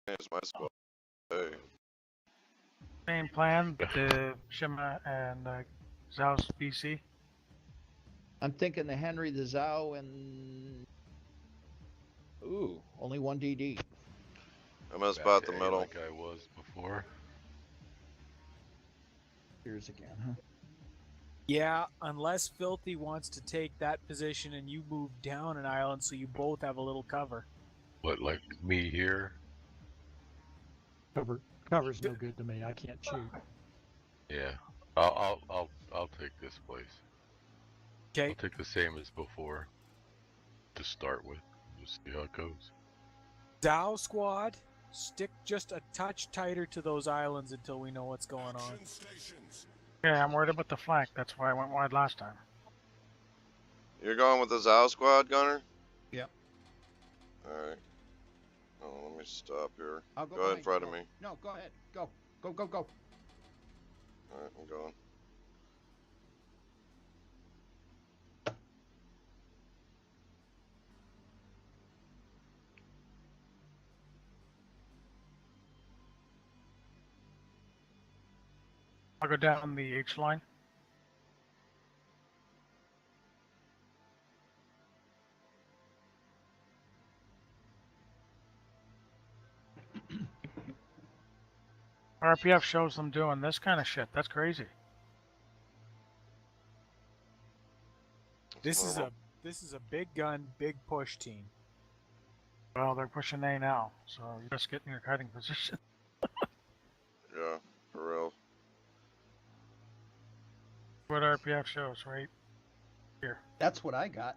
It's my spot. Hey. Same plan, the Shima and Zhao's BC. I'm thinking the Henry, the Zhao, and ooh, only one DD. I'm gonna spot the Back A middle. like I was before. Here's again, huh? Yeah, unless Filthy wants to take that position and you move down an island so you both have a little cover. What, like me here? Cover's no good to me. I can't shoot. Yeah. I'll take this place. Okay. I'll take the same as before to start with. We'll see how it goes. Dow squad, stick just a touch tighter to those islands until we know what's going on. Yeah, I'm worried about the flank. That's why I went wide last time. You're going with the Zhao squad, Gunner? Yep. Alright. Oh, let me stop here. I'll go Go ahead in behind front you. of me. No, go ahead. Go. Go, go, go. Alright, I'm going. I'll go down the H line. RPF shows them doing this kind of shit. That's crazy. This is a big gun, big push team. Well, they're pushing A now, so you just get in your hiding position. Yeah, for real. What RPF shows right here. That's what I got.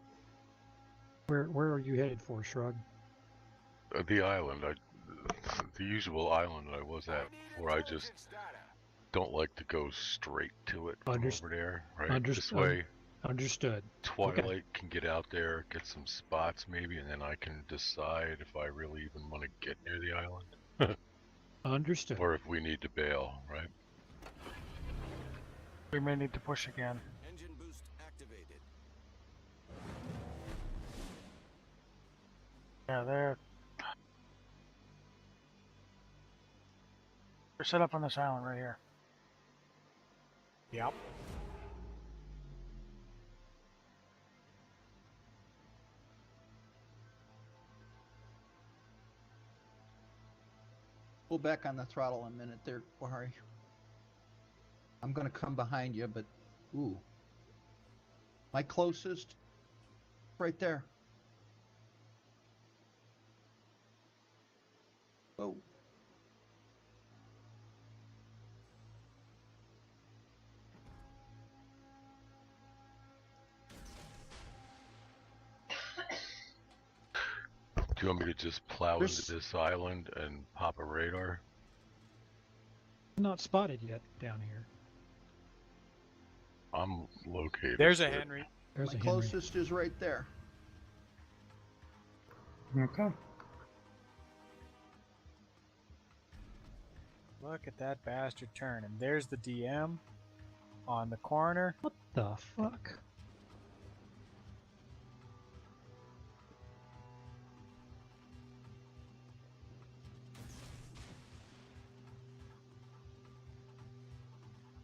Where are you headed for, Shrug? The island, the usual island I was at before. I just don't like to go straight to it from over there, right? This way, Understood. Twilight can get out there, get some spots maybe, and then I can decide if I really even want to get near the island. Understood. Or if we need to bail, right? We may need to push again. Engine boost activated. Yeah, they're set up on this island right here. Yep. Pull back on the throttle a minute there, Wahari. I'm gonna come behind you, but ooh. My closest, right there. Oh. Do you want me to just plow into this island and pop a radar? Not spotted yet down here. I'm located. There's a Henry. There's My a Henry. closest is right there. Okay. Look at that bastard turn. And there's the DM on the corner. What the fuck?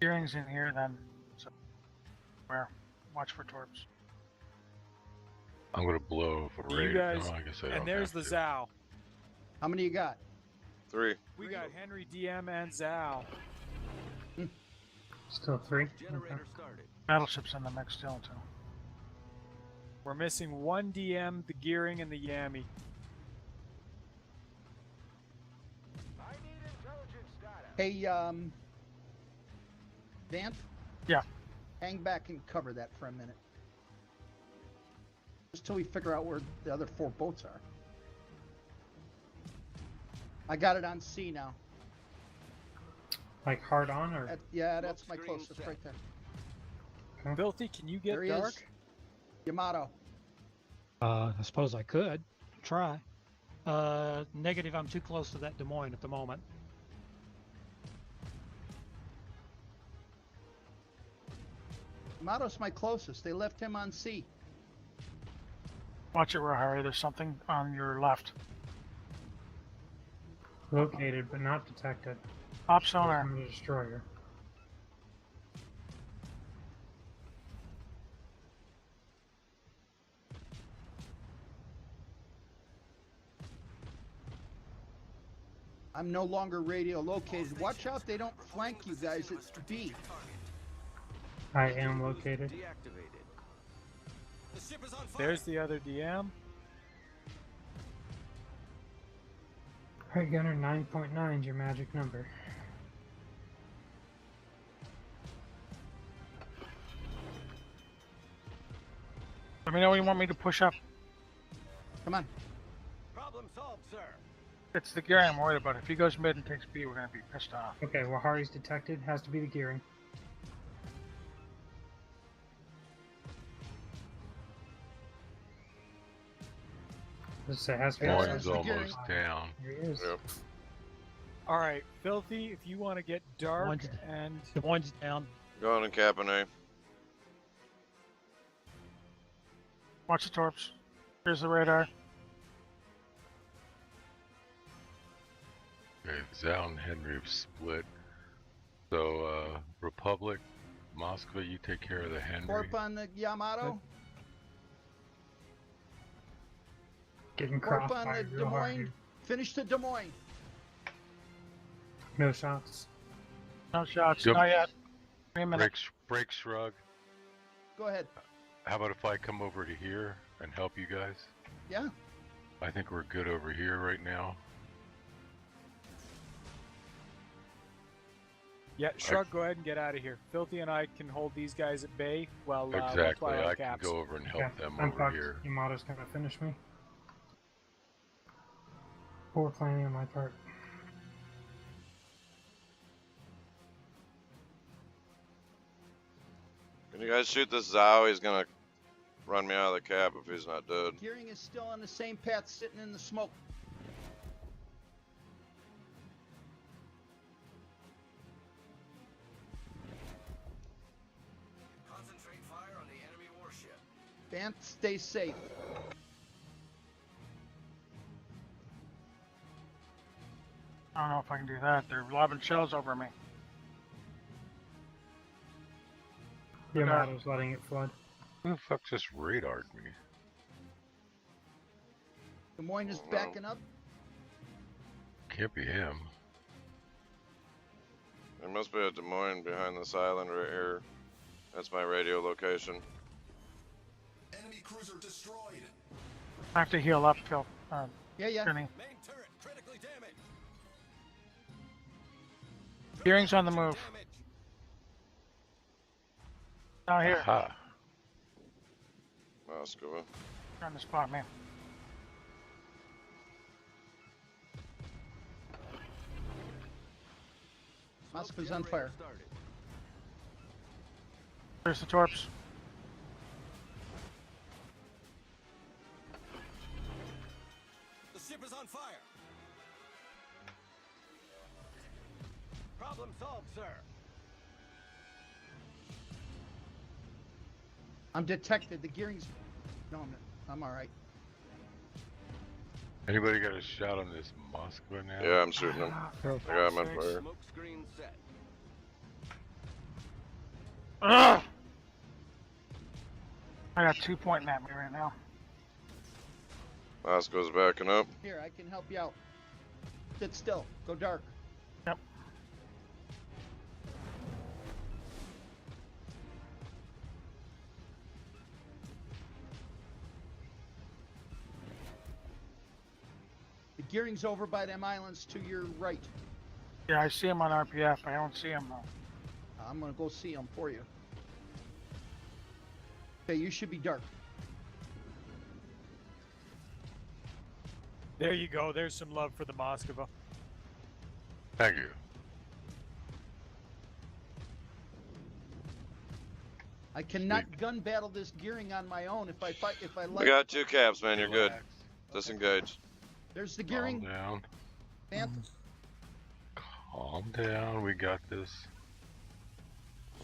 Gearing's in here then. So where? Watch for torps. I'm gonna blow up a You radar. guys, No, I guess I don't and there's have the to. Zhao. How many you got? 3. We got Henry, DM, and Zhao. Still 3. Generator started. Battleships in the mix still too. We're missing one DM, the Gearing, and the Yami. I need intelligence data. Hey, Vant? Yeah. Hang back and cover that for a minute. Just till we figure out where the other 4 boats are. I got it on C now. Like hard on, or Yeah, that's my Smoke screen closest set. right there. Filthy, can you get There he dark? is. Yamato. I suppose I could try. Negative. I'm too close to that Des Moines at the moment. Yamato's my closest. They left him on C. Watch it, Rahari. There's something on your left. Located but not detected. Op sonar. From the destroyer. I'm no longer radio located. Watch out they don't flank you guys at B. I am located. Deactivated. The ship is on fire. There's the other DM. Alright, Gunner, 9.9 is your magic number. Let me know when you want me to push up. Come on. Problem solved, sir. It's the gear I'm worried about. If he goes mid and takes B, we're gonna be pissed off. Okay, Wahari's detected. Has to be the gearing. Let's say has to be. There's One's the gearing. almost down. Here he is. Yep. All right, Filthy, if you want to get dark One's- and The one's down. Going in Captain A. Watch the torps. Here's the radar. Okay, Zal and Henry have split. So, Republic, Moscow, you take care of the Henry. Corp on the Yamato. Getting Corp on the crossfired Des real hard Moines. here. Finish the Des Moines. No shots. No shots. Yep. Not yet. 3 minutes. Break shrug. Go ahead. How about if I come over to here and help you guys? Yeah. I think we're good over here right now. yeah, Shrug, go ahead and get out of here. Filthy and I can hold these guys at bay while we'll Exactly. fly our I can caps. go over and help Yeah, them I'm over fucked. here. Yamato's gonna finish me. Poor planning on my part. Can you guys shoot this Zao? He's gonna run me out of the cap if he's not dead. Gearing is still on the same path, sitting in the smoke. Concentrate fire on the enemy warship. Bant, stay safe. I don't know if I can do that. They're lobbing shells over me. Yamato's letting it flood. Who the fuck just radared me? Des Moines is Oh, no. backing up. Can't be him. There must be a Des Moines behind this island right here. That's my radio location. Enemy cruiser destroyed. I have to heal up, Phil. Yeah. Kenny. Main turret critically damaged. Gearing's on the move. Damage. Down here. Aha. Moscow. On the spot, man. Moscow's on fire. Started. There's the torps. The ship is on fire. Problem solved, sir. I'm detected. The gearing's. No, I'm all right. Anybody got a shot on this Moscow now? Yeah, I'm shooting him. I got him on fire. Smoke screen set. Ugh! I got 2 pointing at me right now. Moscow's backing up. Here, I can help you out. Sit still. Go dark. Yep. The gearing's over by them islands to your right. Yeah, I see him on RPF. I don't see him though. I'm gonna go see them for you. Okay, you should be dark. There you go. There's some love for the Moskva. Thank you. I cannot gun battle this gearing on my own if I fight. If I We let. got 2 caps, man. You're good. Relax. Disengage. There's the Calm gearing. down. Bant. Calm down. We got this.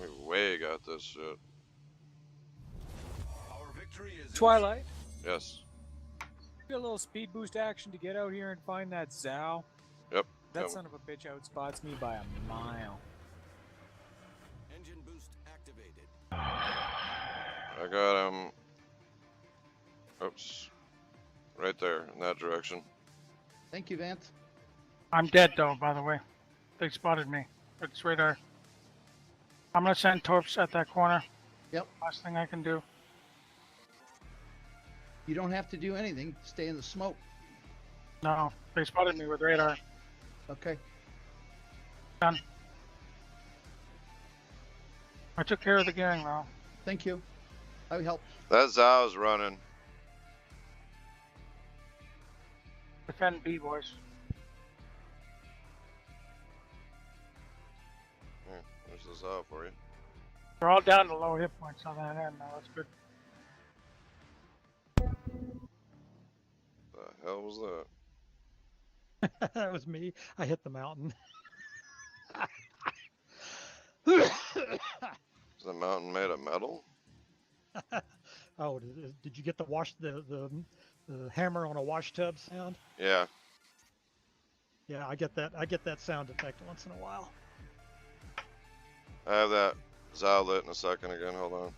We way got this shit. Our victory is Twilight, Yes. get a little speed boost action to get out here and find that Zao. Yep. That coming. son of a bitch outspots me by a mile. Engine boost activated. I got him. Oops. Right there, in that direction. Thank you, Vance. I'm dead though, by the way. They spotted me. It's radar. I'm gonna send torps at that corner. Yep. Last thing I can do. You don't have to do anything. Stay in the smoke. No, they spotted me with radar. Okay. Done. I took care of the gang though. Thank you. I will help. That Zow's running. Defend B, boys. Here, there's the Zow for you. They're all down to low hit points on that end now. That's good. The hell was that? That was me. I hit the mountain. Is the mountain made of metal? Oh, did you get the the hammer on a wash tub sound? Yeah. Yeah, I get that. I get that sound effect once in a while. I have that Zow lit in a second again. Hold on.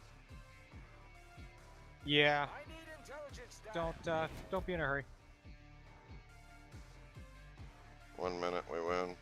Yeah. I need intelligence data. Don't be in a hurry. 1 minute, we win.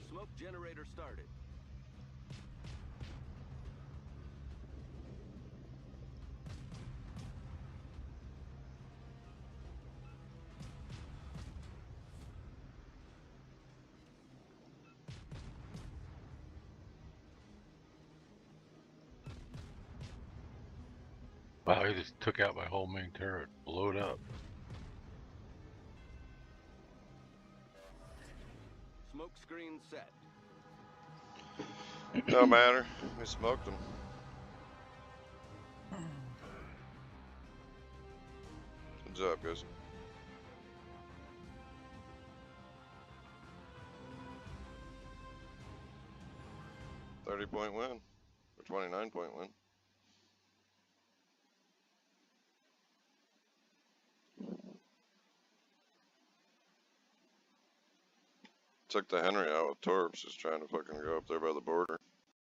Smoke generator started. Wow, he just took out my whole main turret. Blew it up. Smoke screen set. No matter. We smoked them. Good job, guys. $30-point win. Or 29-point win. Took the Henry out with torps, just trying to fucking go up there by the border.